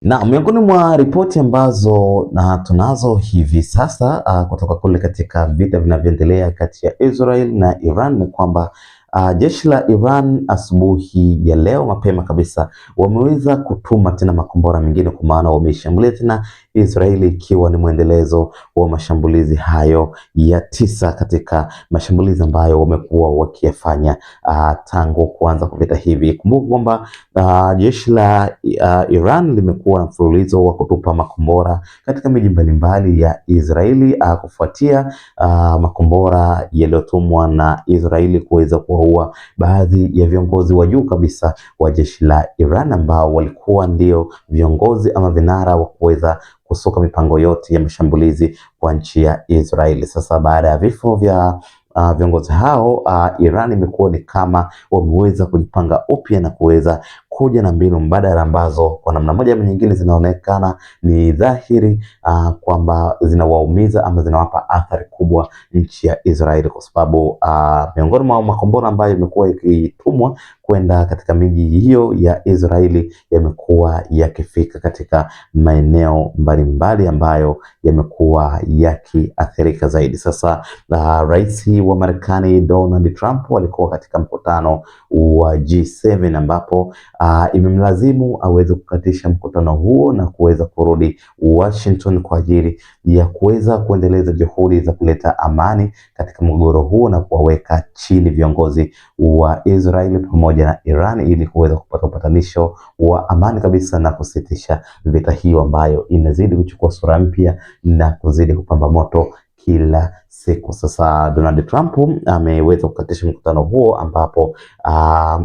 Na miongoni mwa ripoti ambazo tunazo hivi sasa kutoka kule katika vita vinavyoendelea kati ya Israel na Iran ni kwamba jeshi la Iran asubuhi ya leo mapema kabisa wameweza kutuma tena makombora mengine, kwa maana wameishambulia tena Israeli, ikiwa ni mwendelezo wa mashambulizi hayo ya 9 katika mashambulizi ambayo wamekuwa wakiyafanya tangu kuanza kwa vita hivi. Kumbuka kwamba jeshi la Iran limekuwa na mfululizo wa kutupa makombora katika miji mbalimbali ya Israeli kufuatia makombora yaliyotumwa na Israeli kuweza kuwaua baadhi ya viongozi wa juu kabisa wa jeshi la Iran ambao walikuwa ndio viongozi ama vinara wa kuweza kusuka mipango yote ya mashambulizi kwa nchi ya Israeli. Sasa baada ya vifo vya viongozi hao Iran imekuwa ni kama wameweza kujipanga upya na kuweza kuja na mbinu mbadala ambazo kwa namna moja ama nyingine zinaonekana ni dhahiri kwamba zinawaumiza ama zinawapa athari kubwa nchi ya Israeli, kwa sababu miongoni mwa makombora ambayo imekuwa ikitumwa kwenda katika miji hiyo ya Israeli yamekuwa yakifika katika maeneo mbalimbali ambayo yamekuwa yakiathirika zaidi. Sasa rais wa Marekani Donald Trump walikuwa katika mkutano wa G7 ambapo imemlazimu aweze kukatisha mkutano huo na kuweza kurudi Washington kwa ajili ya kuweza kuendeleza juhudi za kuleta amani katika mgogoro huo na kuwaweka chini viongozi wa Israeli pamoja na Iran ili kuweza kupata upatanisho wa amani kabisa na kusitisha vita hiyo ambayo inazidi kuchukua sura mpya na kuzidi kupamba moto kila siku. Sasa Donald Trump ameweza kukatisha mkutano huo ambapo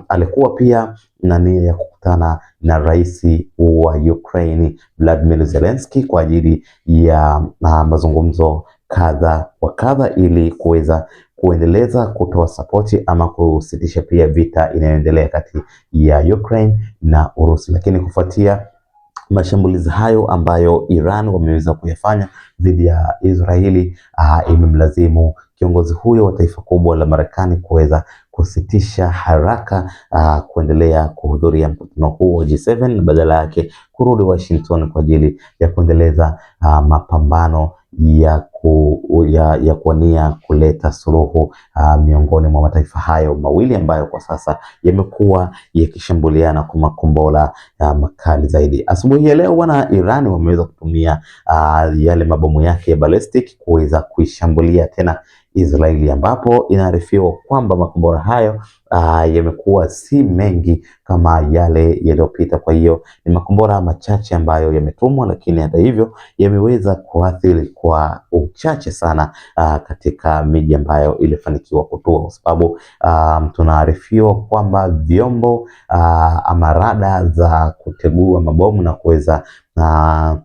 alikuwa pia na nia ya kukutana na rais wa Ukraine Volodymyr Zelensky kwa ajili ya mazungumzo kadha wa kadha ili kuweza kuendeleza kutoa sapoti ama kusitisha pia vita inayoendelea kati ya Ukraine na Urusi. Lakini kufuatia mashambulizi hayo ambayo Iran wameweza kuyafanya dhidi ya Israeli, imemlazimu kiongozi huyo wa taifa kubwa la Marekani kuweza kusitisha haraka kuendelea kuhudhuria mkutano huu wa G7 na badala yake kurudi Washington kwa ajili ya kuendeleza mapambano ya kuania kuleta suluhu miongoni mwa mataifa hayo mawili ambayo kwa sasa yamekuwa yakishambuliana kwa makombora makali zaidi. Asubuhi ya leo wana Iran wameweza kutumia yale mabomu yake ya ballistic kuweza kuishambulia tena Israeli, ambapo inaarifiwa kwamba makombora hayo yamekuwa si mengi kama yale yaliyopita. Kwa hiyo ni makombora machache ambayo yametumwa, lakini hata hivyo yameweza kuathiri kwa uchache sana katika miji ambayo ilifanikiwa kutua, kwa sababu tunaarifiwa kwamba vyombo ama rada za kutegua mabomu na kuweza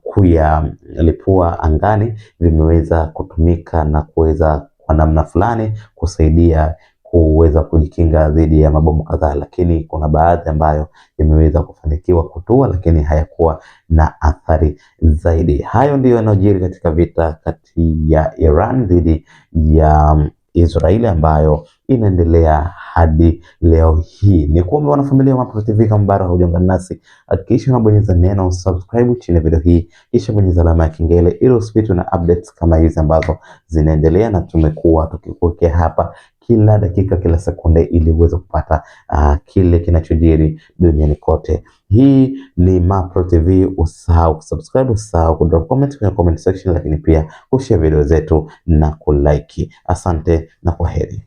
kuyalipua angani vimeweza kutumika na kuweza kwa namna fulani kusaidia kuweza kujikinga dhidi ya mabomu kadhaa, lakini kuna baadhi ambayo yameweza kufanikiwa kutua, lakini hayakuwa na athari zaidi. Hayo ndiyo yanayojiri katika vita kati ya Iran dhidi ya Israeli ambayo inaendelea hadi leo hii. Ni kuomba wanafamilia wa Mapro TV, kama bado haujaungana nasi, hakikisha unabonyeza neno subscribe chini ya video hii, kisha bonyeza alama ya kengele ili usipitwe na updates kama hizi ambazo zinaendelea na tumekuwa tukikuwekea hapa kila dakika, kila sekunde, ili uweze kupata kile kinachojiri duniani kote. Hii ni Mapro TV. Usahau kusubscribe, usahau kudrop comment kwenye comment section, lakini pia kushare video zetu na kulike. Asante na kwaheri.